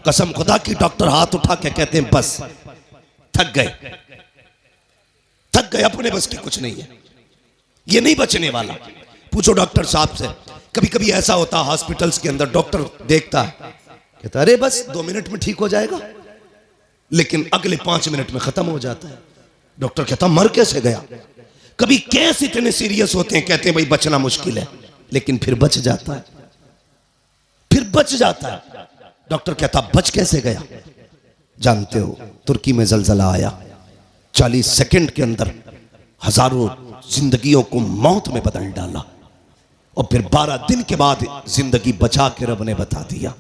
कसम खुदा की डॉक्टर हाथ उठा के कहते हैं बस, थक गए, अपने बस की कुछ नहीं है, ये नहीं बचने वाला। पूछो डॉक्टर साहब से, कभी कभी ऐसा होता है हॉस्पिटल्स के अंदर, डॉक्टर देखता है कहता अरे बस 2 मिनट में ठीक हो जाएगा, लेकिन अगले 5 मिनट में खत्म हो जाता है। डॉक्टर कहता मर कैसे गया। कभी केस इतने सीरियस होते हैं, कहते हैं भाई बचना मुश्किल है, लेकिन फिर बच जाता है, फिर बच जाता है। डॉक्टर कहता बच कैसे गया। जानते हो तुर्की में जलजला आया, 40 सेकंड के अंदर हजारों जिंदगियों को मौत में बदल डाला, और फिर 12 दिन के बाद जिंदगी बचा के रब ने बता दिया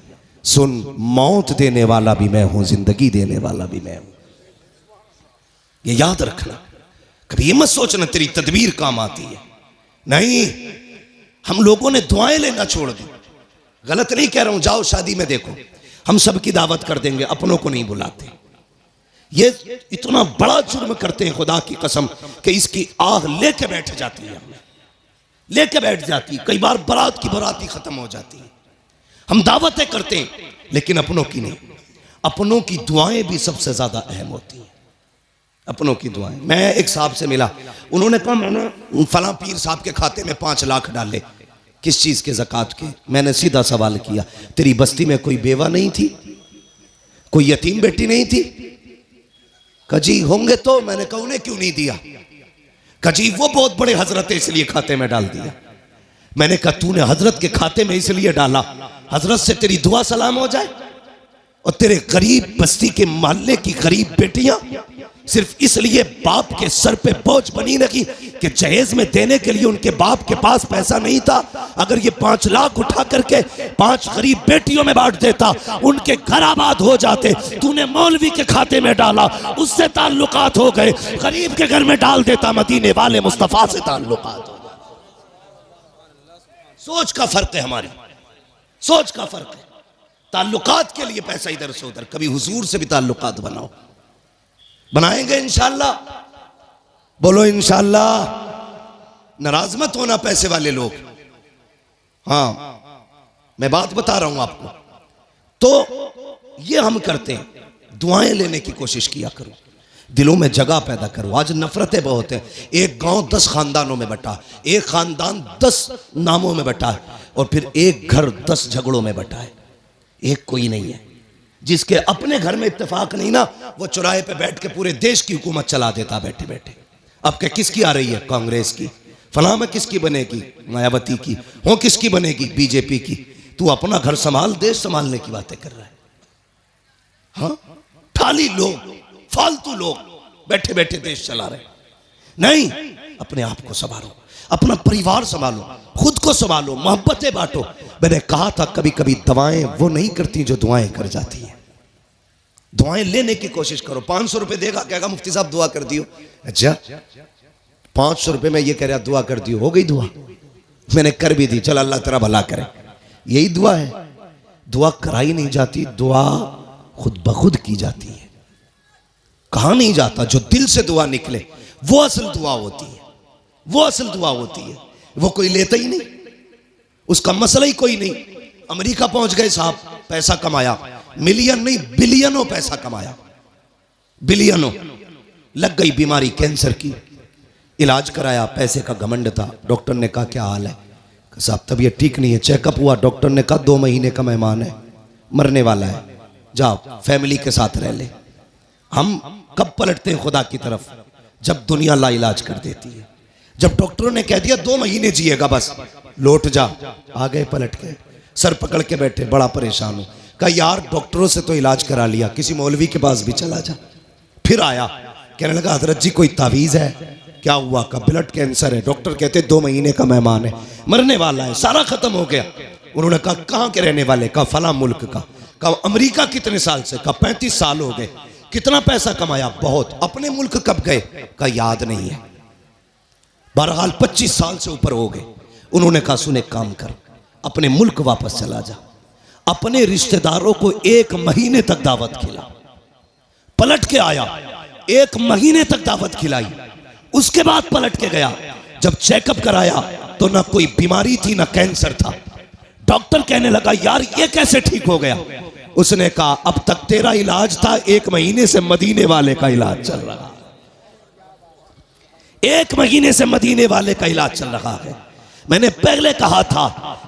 सुन, मौत देने वाला भी मैं हूं, जिंदगी देने वाला भी मैं हूं। ये याद रखना, कभी ये मत सोचना तेरी तदबीर काम आती है, नहीं। हम लोगों ने दुआएं लेना छोड़ दी। गलत नहीं कह रहा हूं, जाओ शादी में देखो, हम सबकी दावत कर देंगे, अपनों को नहीं बुलाते। ये इतना बड़ा जुर्म करते हैं खुदा की कसम कि इसकी आह लेके बैठ जाती है, लेके बैठ जाती है। कई बार बारात की बारात ही खत्म हो जाती है। हम दावतें करते हैं लेकिन अपनों की नहीं। अपनों की दुआएं भी सबसे ज्यादा अहम होती हैं, अपनों की दुआएं। मैं एक साहब से मिला, उन्होंने कहा मैंने फलां पीर साहब के खाते में 5 लाख डाले, किस चीज के, ज़कात के। मैंने सीधा सवाल किया, तेरी बस्ती में कोई बेवा नहीं थी, कोई यतीम बेटी नहीं थी? कजी होंगे तो। मैंने कहा उन्हें क्यों नहीं दिया? कजी वो बहुत बड़े हजरत है इसलिए खाते में डाल दिया। मैंने कहा तूने हजरत के खाते में इसलिए डाला, हजरत से तेरी दुआ सलाम हो जाए, और तेरे गरीब बस्ती के मोहल्ले की गरीब बेटियां सिर्फ इसलिए बाप के सर पे बोझ बनी रही कि जहेज में देने के लिए उनके बाप के पास पैसा नहीं था। अगर ये 5 लाख उठा करके 5 गरीब बेटियों में बांट देता, उनके घर आबाद हो जाते। तूने मौलवी के खाते में डाला, उससे ताल्लुकात हो गए। गरीब के घर में डाल देता, मदीने वाले मुस्तफा से ताल्लुकात हो गए। सोच का फर्क है, हमारी सोच का फर्क है। ताल्लुकात के लिए पैसा इधर से उधर, कभी हुजूर से भी ताल्लुकात बनाओ। बनाएंगे इंशाअल्लाह, बोलो इंशाअल्लाह। नाराज मत होना पैसे वाले लोग। हाँ, मैं बात बता रहा हूं आपको। तो ये हम करते हैं, दुआएं लेने की कोशिश किया करो, दिलों में जगह पैदा करो। आज नफरतें बहुत हैं। एक गांव 10 खानदानों में बटा, एक खानदान 10 नामों में बटा है, और फिर एक घर 10 झगड़ों में बटा है। एक कोई नहीं है जिसके अपने घर में इत्तेफाक नहीं ना, वो चौराहे पे बैठ के पूरे देश की हुकूमत चला देता बैठे बैठे। अब क्या किसकी आ रही है? कांग्रेस की। फलां में किसकी बनेगी? मायावती की। हो किसकी बनेगी? बीजेपी की। तू अपना घर संभाल, देश संभालने की बातें कर रहा है। हाँ, थाली लोग, फालतू लोग बैठे बैठे देश चला रहे। नहीं, अपने आप को संभालो, अपना परिवार संभालो, खुद को संभालो, मोहब्बतें बांटो। मैंने कहा था कभी कभी दवाएं वो नहीं करती जो दुआएं कर जाती हैं। दुआएं लेने की कोशिश करो। 500 रुपए देगा, कहेगा मुफ्ती साहब दुआ कर दियो। अच्छा, 500 रुपए में ये कह रहा दुआ कर दियो, हो गई दुआ? मैंने कर भी दी, चल अल्लाह तेरा भला करे। यही दुआ है? दुआ कराई नहीं जाती, दुआ खुद ब खुद की जाती है। कहा नहीं जाता, जो दिल से दुआ निकले वो असल दुआ होती है, वो असल दुआ होती है। वो कोई लेता ही नहीं, उसका मसला ही कोई नहीं। अमेरिका पहुंच गए साहब, पैसा कमाया, मिलियन नहीं बिलियनों पैसा कमाया, बिलियनों। लग गई बीमारी कैंसर की, इलाज कराया, पैसे का घमंड था। डॉक्टर ने कहा क्या हाल है? साहब तबीयत ठीक नहीं है। चेकअप हुआ, डॉक्टर ने कहा 2 महीने का मेहमान है, मरने वाला है, जाओ फैमिली के साथ रह ले। हम कब पलटते हैं खुदा की तरफ? जब दुनिया लाइलाज कर देती है। जब डॉक्टरों ने कह दिया 2 महीने जिएगा बस, लौट जा, आ गए पलट के, सर पकड़ के बैठे, बड़ा परेशान हूं। कहा यार डॉक्टरों से तो इलाज करा लिया, किसी मौलवी के पास भी चला जा। फिर आया, कहने लगा हजरत जी कोई तावीज है? क्या हुआ? का ब्लड कैंसर है। डॉक्टर कहते 2 महीने का मेहमान है, मरने वाला है, सारा खत्म हो गया। उन्होंने कहा कहां के रहने वाले? का फला मुल्क का। कहा अमेरिका कितने साल से? का 35 साल हो गए। कितना पैसा कमाया? बहुत। अपने मुल्क कब गए? का याद नहीं है। बहरहाल 25 साल से ऊपर हो गए। उन्होंने कहा सुन एक काम कर, अपने मुल्क वापस चला जा, अपने रिश्तेदारों को 1 महीने तक दावत खिला। पलट के आया, 1 महीने तक दावत खिलाई। उसके बाद पलट के गया, जब चेकअप कराया तो ना कोई बीमारी थी ना कैंसर था। डॉक्टर कहने लगा यार ये कैसे ठीक हो गया? उसने कहा अब तक तेरा इलाज था, 1 महीने से मदीने वाले का इलाज चल रहा है। 1 महीने से मदीने वाले का इलाज चल रहा है। मैंने पहले कहा था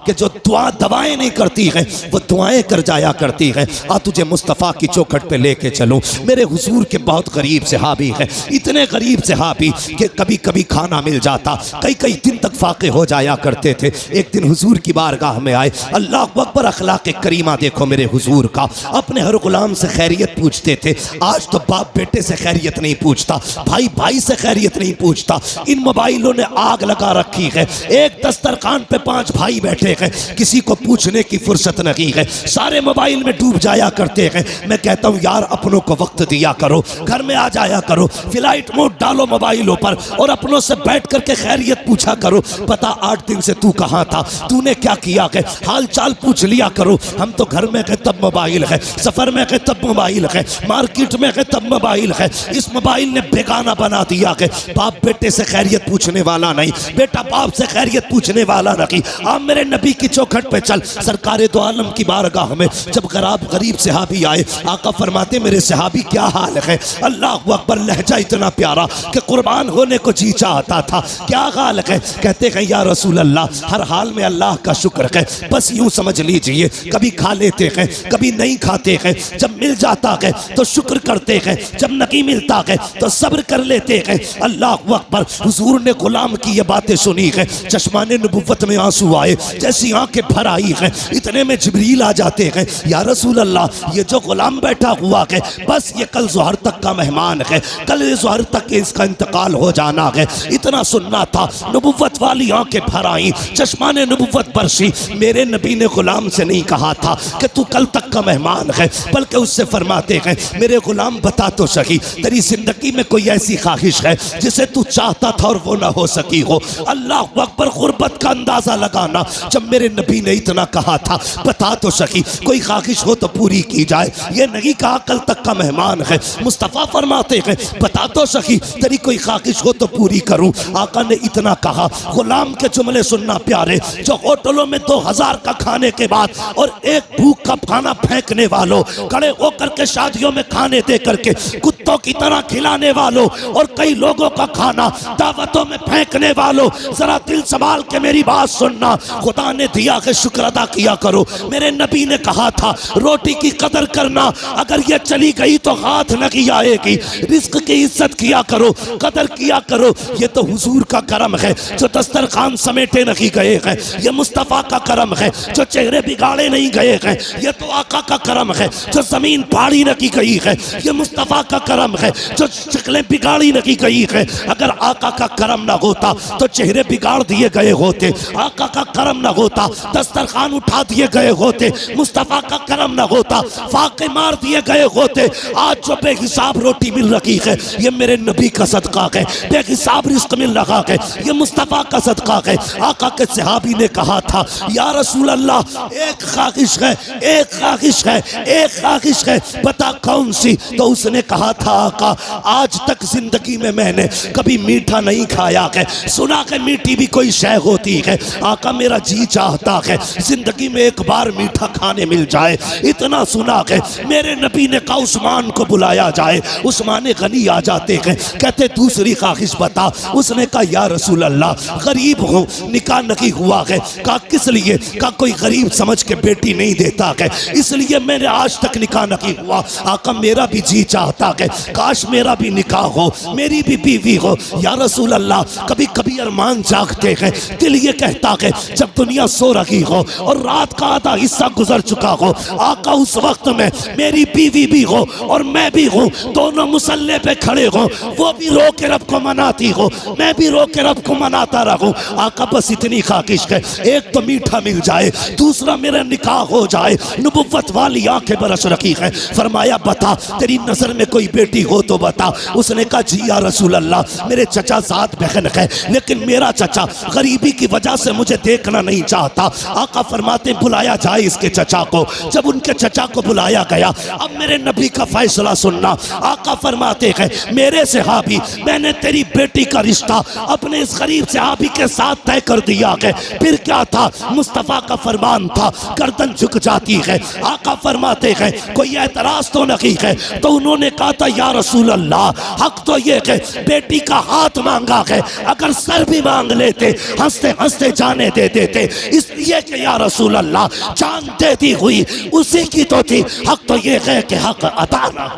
कि जो दवाएं नहीं करती है वो दुआएं कर जाया करती है। आ तुझे मुस्तफ़ा की चौखट पे लेके चलूं। मेरे हुजूर के बहुत गरीब सहाबी है, इतने गरीब सहाबी कि कभी कभी खाना मिल जाता, कई कई दिन तक फाके हो जाया करते थे। एक दिन हुजूर की बारगाह में आए, अल्लाह अकबर, अखलाक करीमा देखो मेरे हुजूर का। अपने हर गुलाम से खैरियत पूछते थे। आज तो बाप बेटे से खैरियत नहीं पूछता, भाई भाई से खैरियत नहीं पूछता। इन मोबाइलों ने आग लगा रखी है। एक दस्तरखान पे 5 भाई बैठे हैं, किसी को पूछने की फुर्सत नहीं है, सारे मोबाइल में डूब जाया करते हैं। मैं कहता हूँ यार अपनों को वक्त दिया करो, घर में आ जाया करो, फ्लाइट मोड डालो मोबाइलों पर और अपनों से बैठ करके खैरियत पूछा करो। पता 8 दिन से तू कहाँ था, तूने क्या किया है, हाल चाल पूछ लिया करो। हम तो घर में गए तब मोबाइल है, सफर में गए तब मोबाइल है, मार्केट में गए तब मोबाइल है। इस मोबाइल ने बेगाना बना दिया है। बाप बेटे से खैरियत पूछने वाला नहीं, बेटा बाप से खैरियत पूछने वाला नहीं। आप मेरे नबी की चौखट पे चल। सरकारे दो आलम की बारगाह में जब गरीब सहाबी आए, आका फरमाते मेरे सहाबी क्या हाल है। अल्लाह अकबर, लहजा इतना प्यारा कि कुर्बान होने को जी चाहता था। क्या हाल है? कहते हैं या रसूल अल्लाह, हर हाल में अल्लाह का शुक्र है। बस यूं समझ लीजिए, कभी खा लेते हैं, कभी नहीं खाते हैं। जब मिल जाता है तो शुक्र करते हैं, जब नहीं मिलता है तो सब्र कर लेते हैं। अल्लाह अकबर, हुजूर ने गुलाम की ये बातें सुनी है, चश्माने नबुव्वत में आंसू आए, जैसी आंखें भर आई हैं। इतने में जिब्रील आ जाते हैं, या रसूल अल्लाह, ये जो गुलाम बैठा हुआ है बस ये कल ज़ोहर तक का मेहमान है, कल ज़ोहर तक इसका इंतकाल हो जाना है। इतना सुनना था, नबुव्वत वाली आंखें भर आई, चश्माने नबुव्वत बरसी। मेरे नबी ने गुलाम से नहीं कहा था कि तू कल तक का मेहमान है, बल्कि उससे फरमाते हैं मेरे गुलाम बता तो सही, तेरी जिंदगी में कोई ऐसी ख्वाहिश है जिसे तू चाहता था और वो ना हो सकी हो। अल्लाह अकबर, गुर्बत का अंदाजा लगाना। जब मेरे नबी ने इतना कहा था, बता तो सही, कोई ख्वाहिश हो तो पूरी की जाए। ये नहीं कहा कल तक का मेहमान है। मुस्तफ़ा फरमाते हैं बता तो सही, तेरी कोई ख्वाहिश हो तो पूरी करूं। आका ने इतना कहा, गुलाम के जुमले सुनना प्यारे, जो होटलों में 2000 का खाने के बाद और एक भूख का खाना फेंकने वालों, खड़े होकर के शादियों में खाने दे करके कुत्तों की तरह खिलाने वालों और कई लोगों का खाना दावतों में फेंकने वालों, जरा दिल संभाल के मेरी बात सुनना। खुदा ने दिया है, शुक्र अदा किया करो। मेरे नबी ने कहा था रोटी की कदर करना, अगर ये चली गई तो हाथ नहीं आएगी। रिस्क की इज्जत किया करो, कदर किया करो। ये तो हुजूर का करम है जो दस्तरखान समेटे नहीं गए हैं। ये मुस्तफ़ा का करम है जो चेहरे बिगाड़े नहीं गए हैं। ये तो आका का करम है जो जमीन फाड़ी नहीं गई है। ये मुस्तफ़ा का करम है जो शक्लें बिगाड़ी नहीं गई है। अगर आका का करम ना होता तो चेहरे बिगाड़ दिए गए होते, आका का करम ना होता दस्तरखान उठा दिए गए होते, मुस्तफ़ा का करम ना होता फाके मार दिए गए होते। आज जो बेहिसाब रोटी मिल रही है ये मेरे नबी का सदका है, बेहिसाब रिस्क मिल रहा है ये मुस्तफ़ा का सदका है। आका के सहाबी ने कहा था या रसूल अल्लाह, एक ख्वाहिश है, एक ख्वाहिश है, एक ख्वाहिश है, बता कौन सी? तो उसने कहा था आका, आज तक जिंदगी में मैंने कभी मीठा नहीं खाया है, सुना के मीठी भी कोई शय होती है। आका मेरा जी चाहता है जिंदगी में एक बार मीठा खाने मिल जाए। इतना सुना है, मेरे नबी ने कहा उस्मान को बुलाया जाए। उस्मान गनी आ जाते हैं, कहते दूसरी ख्वाहिश बता। उसने कहा या रसूल अल्लाह, गरीब हूँ, निकाह नहीं हुआ है। कहा किस लिए? कहा कोई गरीब समझ के बेटी नहीं देता है, इसलिए मैंने आज तक निकाह नहीं हुआ। आका मेरा भी जी चाहता है काश मेरा भी निकाह हो, मेरी भी बीवी हो। या रसूल अल्लाह, कभी कभी अरमान जागते हैं, दिल ये कहता है जब दुनिया सो रही हो और रात का आधा हिस्सा गुजर चुका हो, आका उस वक्त में मेरी बीवी भी हो और मैं भी हूँ, दोनों मुसल्ले पे खड़े हो, वो भी रो के रब को मनाती हो, मैं भी रो के रब को मनाता रहूं। आका बस इतनी ख्वाहिश है, एक तो मीठा मिल जाए, दूसरा मेरा निकाह हो जाए। नबुव्वत वाली आंखें बरस रखी है। फरमाया बता तेरी नजर में कोई बेटी हो तो बता। उसने कहा जी या रसूल अल्लाह, मेरे चचा सात बहन है, लेकिन मेरा चचा गरीबी की वजह से मुझे देखना नहीं चाहता। आका फरमाते बुलाया जाए इसके चचा को। जब उनके चचा को बुलाया गया, अब मेरे नबी का फैसला सुनना। आका फरमाते हैं मेरे सहाबी, मैंने तेरी बेटी का रिश्ता अपने इस गरीब सहाबी के साथ तय कर दिया है। फिर क्या था, मुस्तफ़ा का फरमान था, गर्दन झुक जाती है। आका फरमाते हैं कोई एतराज तो नहीं है। तो उन्होंने कहा था या रसूल अल्लाह, हक तो ये है बेटी का हाथ मांगा है, अगर सर भी मांग लेते हंसते हंसते जाने दे देते, इसलिए कि या रसूल अल्लाह जान देती हुई उसी की तो थी। हक तो ये है कि हक अता ना।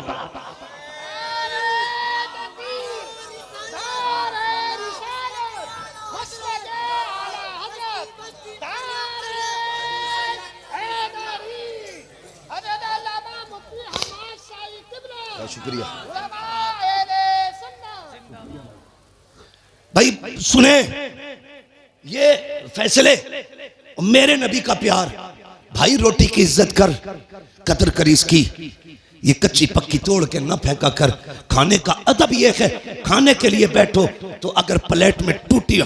शुक्रिया भाई। सुने ये फैसले, मेरे नबी का प्यार। भाई रोटी की इज्जत कर, कदर कर इसकी। ये कच्ची पक्की तोड़ के न फेंका कर। खाने का अदब ये है, खाने के लिए बैठो तो अगर प्लेट में टूटी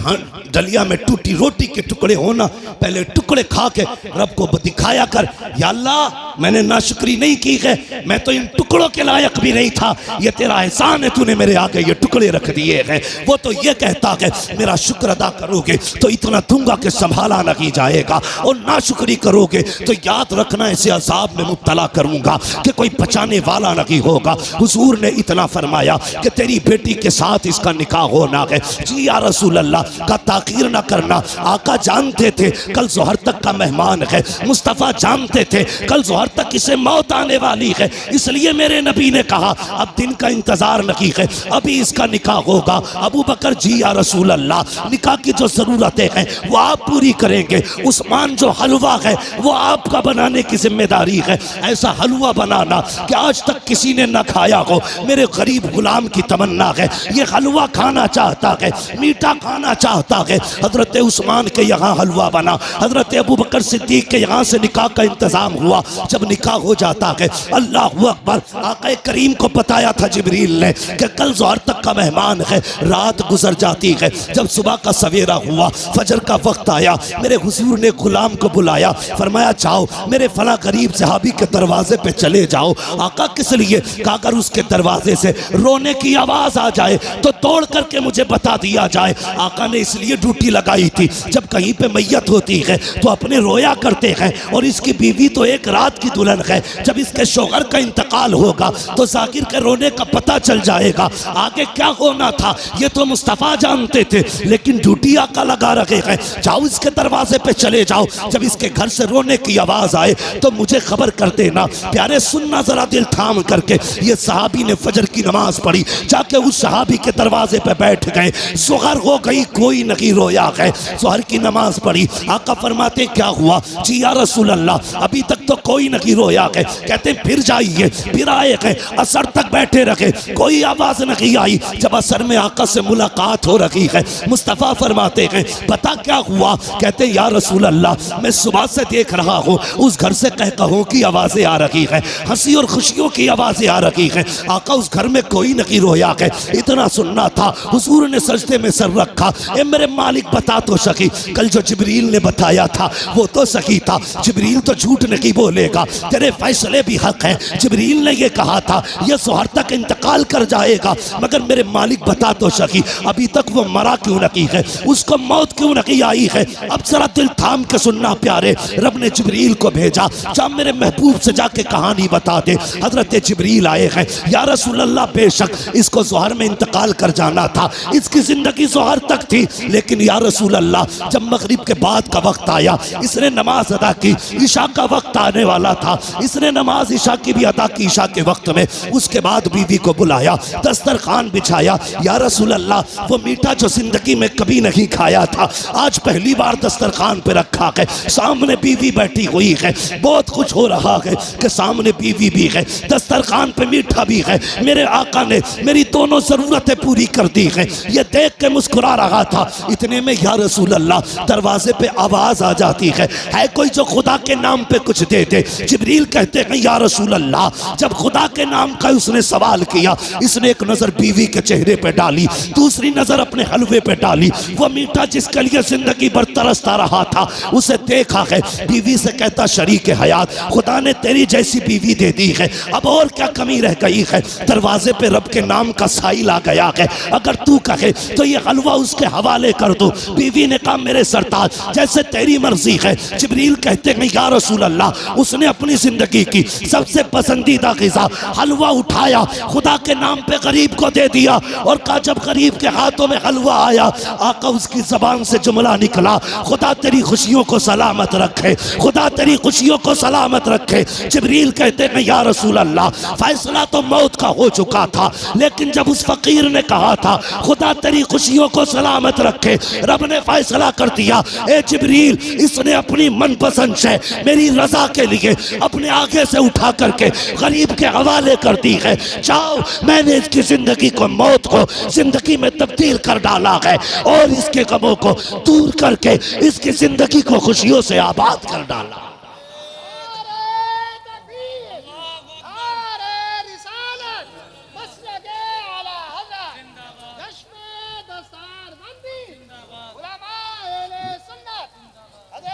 डलिया में टूटी रोटी के टुकड़े हो ना, पहले टुकड़े खा के रब को दिखाया कर, या अल्लाह मैंने नाशुक्री नहीं की है, मैं तो इन टुकड़ों के लायक भी नहीं था, ये तेरा एहसान है, तूने मेरे आगे ये टुकड़े रख दिए हैं। वो तो ये कहता है मेरा शुक्र अदा करोगे तो इतना दूंगा कि संभाला नहीं जाएगा, और नाशुक्री करोगे तो याद रखना ऐसे अजाब में मुब्तला करूंगा कि कोई बचाने वाला नहीं होगा। हुजूर ने इतना फरमाया कि तेरी बेटी के साथ इसका निकाह होना है। जी या रसूल अल्लाह का ताकीर ना करना। आका जानते थे कल जोहर तक का मेहमान है, मुस्तफ़ा जानते थे कल जोहर तक इसे मौत आने वाली है, इसलिए मेरे नबी ने कहा अब दिन का इंतजार नहीं है, अभी इसका निकाह होगा। अबू बकर जी या रसूल अल्लाह निकाह की जो जरूरतें हैं वो आप पूरी करेंगे। उस्मान जो हलवा है वो आपका बनाने की जिम्मेदारी है। ऐसा हलवा बनाना कि आज तक किसी ने ना खाया हो। मेरे गरीब गुलाम की तमन्ना है, ये हलवा खाना चाहता है, मीठा खाना चाहता है। हजरत उस्मान के यहाँ हलवा बना, हजरत अबू बकर सिद्दीक के यहाँ से निकाह का इंतजाम हुआ। जब निकाह हो जाता है, अल्लाह अकबर, आक़ा करीम को बताया था जिब्रील ने कि कल ज़ोहर तक का मेहमान है। रात गुजर जाती है, जब सुबह का सवेरा हुआ, फजर का वक्त आया, मेरे हुजूर ने गुलाम को बुलाया, फरमाया जाओ मेरे फला गरीब सहाबी के दरवाजे पे चले जाओ। आका किस लिए? कि अगर उसके दरवाजे से रोने की आवाज आ जाए तो तोड़ करके मुझे बता दिया जाए। आका ने इसलिए ड्यूटी लगाई थी, जब कहीं पे मैयत होती है तो अपने रोया करते हैं, और इसकी बीवी तो एक रात की दुल्हन है। जब इसके शौहर का इंतकाल होगा तो जाकिर के रोने का पता चल जाएगा। आगे क्या होना था ये तो मुस्तफ़ा जानते थे, लेकिन ड्यूटी आका लगा रखे हैं, जाओ इसके दरवाजे पे चले जाओ, जब इसके घर से रोने की आवाज आए तो मुझे खबर कर देना। प्यारे सुनना जरा दिल थाम करके, ये सहाबी ने फजर की नमाज पढ़ी, जाके उस सहाबी के दरवाजे पे बैठ गए। ज़ोहर हो गई, कोई नहीं रोया है। ज़ोहर की नमाज पढ़ी, आका फरमाते क्या हुआ? जी या रसूल अल्लाह अभी तक तो कोई नहीं रोया है। कहते फिर जाइए, फिर आए हैं, असर तक बैठे रखे, कोई आवाज नहीं आई। जब असर में आका से मुलाकात हो रही है, मुस्तफ़ा फरमाते हैं पता क्या हुआ? कहते या रसूल अल्लाह मैं सुबह से देख रहा हूँ उस घर से कह कहों की आवाजें आ रही है, हंसी और खुशियों की आवाजें आ रही है। आका उस घर में कोई नहीं रोया है। इतना सुनना था, हुजूर ने सजदे में सर रखा, ए मेरे मालिक बता तो सकी, कल जो जिब्रील ने बताया था वो तो सही था, जिब्रील तो झूठ नहीं बोलेगा, तेरे फैसले भी हक है। जिब्रील ने ये कहा था ये ज़ोहर तक इंतकाल कर जाएगा, मगर मेरे मालिक बता तो सकी अभी तक वो मरा क्यों नहीं है, उसको मौत क्यों नहीं आई है। अब जरा दिल थाम के सुनना प्यारे, रब ने जिब्रील को भेजा, जा मेरे महबूब से जाके कहानी बता दे। हजरत जिब्रील आए हैं, या रसूल अल्लाह बेशक इसको ज़ोहर में इंतकाल कर जाना था, इसकी जिंदगी ज़ोहर तक थी, लेकिन या रसूल अल्लाह जब मगरिब के बाद का वक्त आया, इसने नमाज अदा की, ईशा का वक्त आने वाला था, इसने नमाज ईशा की भी अदा की ईशा के वक्त में। उसके बाद बीवी को बुलाया, दस्तरखान बिछाया, या रसूल अल्लाह वो मीठा जो जिंदगी में कभी नहीं खाया था आज पहली बार दस्तरखान पे रखा है, सामने बीवी बैठी हुई है, बहुत कुछ हो रहा है कि सामने बीवी भी है, दस्तरखान पे मीठा भी है। मेरे आका ने मेरी दोनों जरूरतें पूरी कर दी है, ये देख के मुस्कुरा रहा था। इतने में या रसूल अल्लाह दरवाजे पे आवाज आ जाती है कोई जो खुदा के नाम पे कुछ दे दे। जिब्रील कहते हैं या रसूल अल्लाह, जब खुदा के नाम का उसने सवाल किया, इसने एक नजर बीवी के चेहरे पे डाली, दूसरी नजर अपने हलवे पे डाली। वो मीठा जिसके लिए जिंदगी भर तरसता रहा था उसे देखा है। बीवी से कहता शरीक हयात, खुदा ने तेरी जैसी बीवी दे दी है, अब और क्या कमी रह गई है। दरवाजे पे रब के नाम का साइल आ गया है, अगर तू कहे तो ये हलवा उसके हवाले कर दो। बीवी ने कहा मेरे सरताज जैसे तेरी मर्जी है। जिब्रील कहते हैं या रसूल अल्लाह, उसने अपनी जिंदगी की सबसे पसंदीदा ग़िज़ा हलवा उठाया, खुदा के नाम पे गरीब को दे दिया और कहा जब गरीब के हाथों में हलवा आया, आका उसकी जबान से जुमला निकला, खुदा तेरी खुशियों को सलामत रखे, खुदा तेरी खुशियों को सलामत रखे। जिब्रील कहते हैं या रसूल अल्लाह, फैसला तो मौत का हो चुका था, लेकिन जब उस फकीर ने कहा था खुदा तेरी खुशियों को सलामत रखे, रब ने फैसला कर दिया ए जिब्रील, इसने अपनी मनपसंद से मेरी रजा के लिए अपने आगे से उठा करके गरीब के हवाले कर दी है। जाओ, मैंने इसकी जिंदगी को मौत को जिंदगी में तब्दील कर डाला है और इसके गमों को दूर करके इसकी जिंदगी को खुशियों से आबाद कर डाला।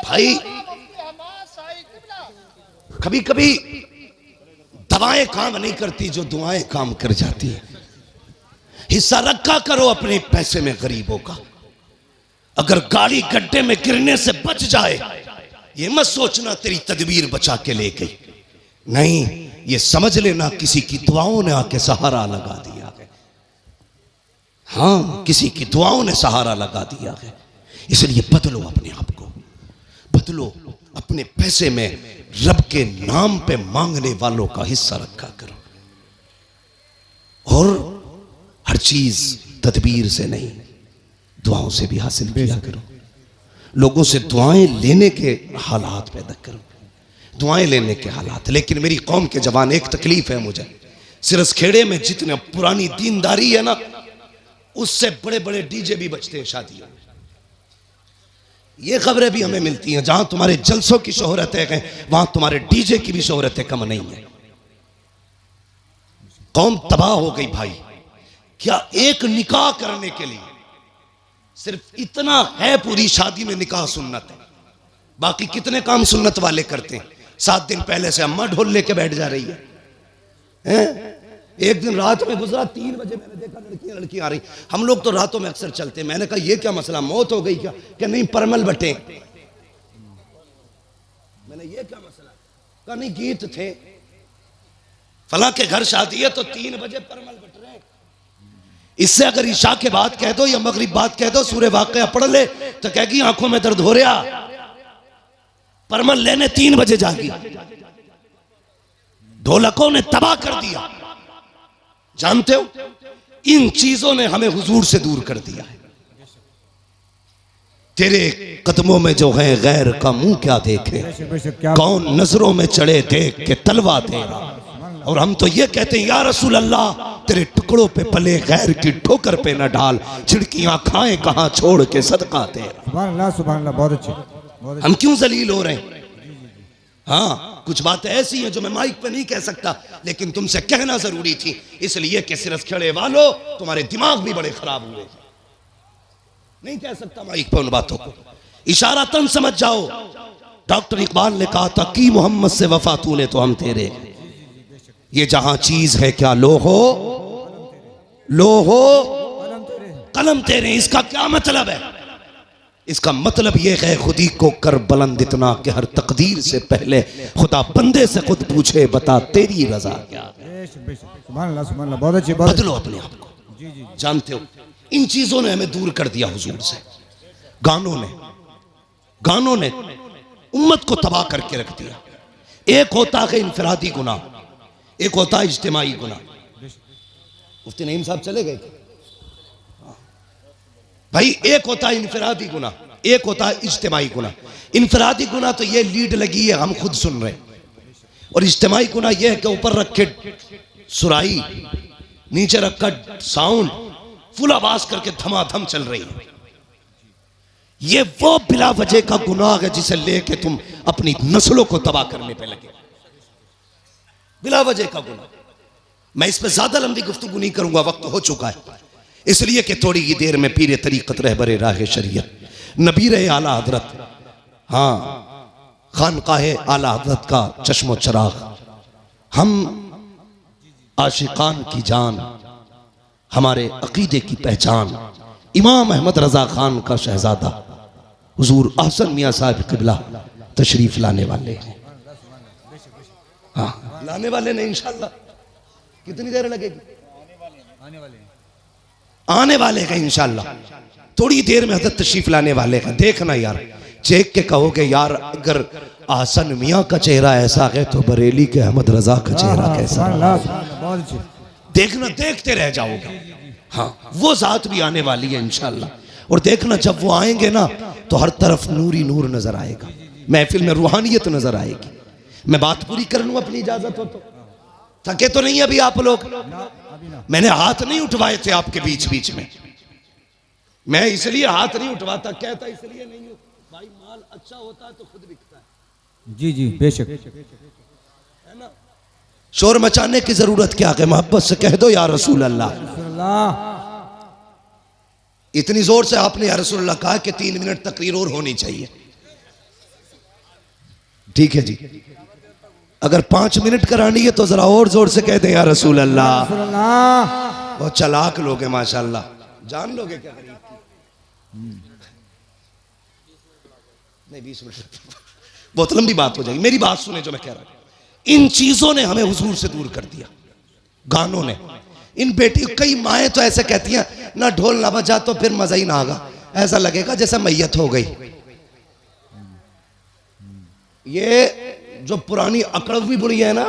भाई कभी कभी दवाएं काम नहीं करती जो दुआएं काम कर जाती है। हिस्सा रखा करो अपने पैसे में गरीबों का। अगर गाड़ी गड्ढे में गिरने से बच जाए, ये मत सोचना तेरी तदबीर बचा के ले गई, नहीं, ये समझ लेना किसी की दुआओं ने आके सहारा लगा दिया है। हाँ, किसी की दुआओं ने सहारा लगा दिया है। इसलिए बदलो अपने आप को, बदलो। अपने पैसे में रब के नाम पे मांगने वालों का हिस्सा रखा करो और हर चीज तदबीर से नहीं, दुआओं से भी हासिल किया करो। लोगों से दुआएं लेने के हालात पैदा करो, दुआएं लेने के हालात। लेकिन मेरी कौम के जवान, एक तकलीफ है मुझे, सिरसखेड़े में जितने पुरानी दीनदारी है ना, उससे बड़े बड़े डीजे भी बजते हैं शादियों में। ये खबरें भी हमें मिलती हैं, जहां तुम्हारे जलसों की शोहरतें हैं वहां तुम्हारे डीजे की भी शोहरतें कम नहीं है। कौम तबाह हो गई भाई। क्या एक निकाह करने के लिए सिर्फ इतना है, पूरी शादी में निकाह सुन्नत है, बाकी कितने काम सुन्नत वाले करते हैं। 7 दिन पहले से अम्मा ढोल लेके बैठ जा रही है। एक दिन रात में गुजरा, 3 बजे मैंने देखा लड़कियां आ रही। हम लोग तो रातों में अक्सर चलते हैं। मैंने कहा ये क्या मसला, मौत हो गई क्या? कि नहीं, परमल बटे। मैंने ये क्या मसला? कहा नहीं, गीत थे, फला के घर शादी है तो 3 बजे परमल बट रहे। इससे अगर ईशा के बाद कह दो या मगरिब बाद कह दो सूरह वाक़िया पढ़ ले तो कहेगी आंखों में दर्द हो रहा, परमल लेने 3 बजे जागी। ढोलकों ने तबाह कर दिया। जानते हो, इन चीजों ने हमें हुजूर से दूर कर दिया है। तेरे कदमों में जो है गैर का मुंह क्या देखे, कौन नजरों में चढ़े देख के तलवा तेरा। और हम तो ये कहते हैं या रसूल अल्लाह, तेरे टुकड़ों पे पले गैर की ठोकर पे न डाल, छिड़कियां खाएं कहां छोड़ के सदका तेरा। सुभान अल्लाह, सुभान अल्लाह, बहुत अच्छे। हम क्यों जलील हो रहे हैं? हाँ, कुछ बातें ऐसी हैं जो मैं माइक पे नहीं कह सकता, लेकिन तुमसे कहना जरूरी थी, इसलिए कि सिरसखेड़े वालों तुम्हारे दिमाग भी बड़े खराब हुए। नहीं कह सकता माइक पे उन बातों को, इशारातन समझ जाओ। डॉक्टर इकबाल ने कहा था कि मोहम्मद से वफा तूने तो हम तेरे। ये जहां चीज है क्या लो हो कलम तेरे। इसका क्या मतलब है? इसका मतलब यह है खुदी को कर बुलंद इतना कि हर तकदीर से पहले खुदा बंदे से खुद पूछे बता तेरी रजा क्या है। सुभान अल्लाह, सुभान अल्लाह, बहुत अच्छे। बदलो अपने आप को। जानते हो, इन चीजों ने हमें दूर कर दिया हुजूर से। गानों ने उम्मत को तबाह करके रख दिया। एक होता है इनफरादी गुनाह, एक होता है इज्तिमाई गुनाह। मुफ्ती नईम साहब चले गए भाई। एक होता है इनफरादी गुनाह, एक होता है इज्तिमाई गुनाह। इनफरादी गुनाह तो ये लीड लगी है, हम खुद सुन रहे हैं। और इज्तिमाई गुनाह ये है कि ऊपर रखे सुराई, नीचे रखा साउंड, फुल आवाज करके धमाधम चल रही है। ये वो बिला वजह का गुनाह है जिसे लेके तुम अपनी नस्लों को तबाह करने पे लगे, बिला वजह का गुनाह। मैं इस पे ज्यादा लंबी गुफ्तगू नहीं करूंगा, वक्त हो चुका है, इसलिए कि थोड़ी ही देर में पीर तरीक़त रहबर राह शरीयत नबीर आला हजरत, हाँ खानकाहे आला हजरत का चश्मो चराग, हम आशिकान की जान, हमारे अकीदे की पहचान, इमाम अहमद रजा खान का शहजादा हुजूर अहसन मियाँ साहब क़िबला तशरीफ लाने वाले हैं। हाँ लाने वाले नहीं, इंशाल्लाह। कितनी देर लगेगी? आने वाले हैं इंशाल्लाह, थोड़ी देर में हजरत तशरीफ लाने वाले हैं। देखना यार, चेक के कहोगे यार अगर अहसन मियाँ का चेहरा ऐसा है तो बरेली के अहमद रजा का चेहरा कैसा? बहुत अच्छे। देखना, देखते रह जाओगे। हाँ वो जात भी आने वाली है इंशाल्लाह, और देखना जब वो आएंगे ना तो हर तरफ नूर ही नूर नजर आएगा, महफिल में रूहानियत नजर आएगी। मैं बात पूरी कर लूं, अपनी इजाजत हो तो? थके तो नहीं अभी आप लोग? मैंने हाथ नहीं उठवाए थे आपके बीच बीच में, मैं इसलिए हाथ नहीं उठवाता, कहता इसलिए नहीं हूं भाई, माल अच्छा होता है तो खुद बिकता है। जी जी बेशक। है ना? शोर मचाने की जरूरत क्या है, मोहब्बत से कह दो या रसूल अल्लाह। इतनी जोर से आपने या रसूल अल्लाह कहा कि 3 मिनट तकरीर और होनी चाहिए। ठीक है जी, अगर 5 मिनट करानी है तो जरा और जोर से कह दें या रसूल अल्लाह। बहुत चालाक लोग हैं माशाल्लाह, जान लोगे क्या करीब की? नहीं 20 मिनट बहुत लंबी बात हो जाएगी, मेरी बात सुने जो मैं कह रहा हूं। इन चीजों ने हमें हुजूर से दूर कर दिया, गानों ने। इन बेटी, कई माएँ तो ऐसे कहती हैं ना ढोल ना बजा तो फिर मजा ही ना आगा, ऐसा लगेगा जैसे मैयत हो गई। ये जो पुरानी अकड़वी बुढ़ी है ना,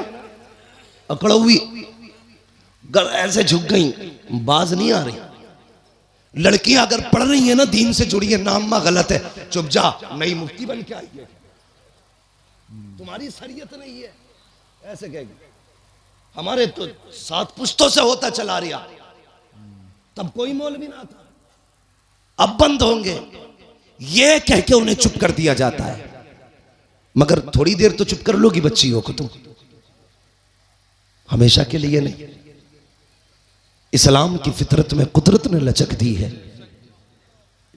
अकड़वी ऐसे झुक गई, बाज नहीं आ रही। लड़कियां अगर पढ़ रही है ना, दीन से जुड़ी है, नाम गलत है, चुप जा, नई मुफ्ती बन के आई है, तुम्हारी शरीयत नहीं है, ऐसे कहेगी। हमारे तो 7 पुश्तों से होता चला रहा, तब कोई मौलवी ना था, अब बंद होंगे, ये कह के उन्हें चुप कर दिया जाता है। मगर थोड़ी देर तो चुप कर लोगी बच्चियों को तुम, हमेशा के लिए नहीं। इस्लाम की फितरत में कुदरत ने लचक दी है,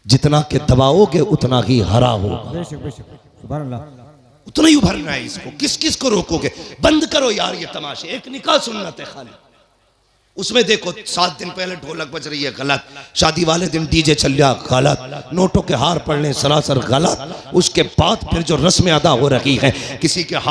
जितना के दबाओगे उतना ही हरा होगा, बेशक बेशक। सुभान अल्लाह। उतना ही उभरना है इसको, किस किस को रोकोगे? बंद करो यार ये तमाशे। एक निकाह सुन्नत है खाली, उसमें देखो 7 दिन पहले ढोलक बज रही है, गलत। शादी वाले दिन डीजे चल रहा, गलत। नोटों के हार पड़ने सरासर गलत। उसके बाद फिर जो रस्में अदा हो रही है, किसी के हाथ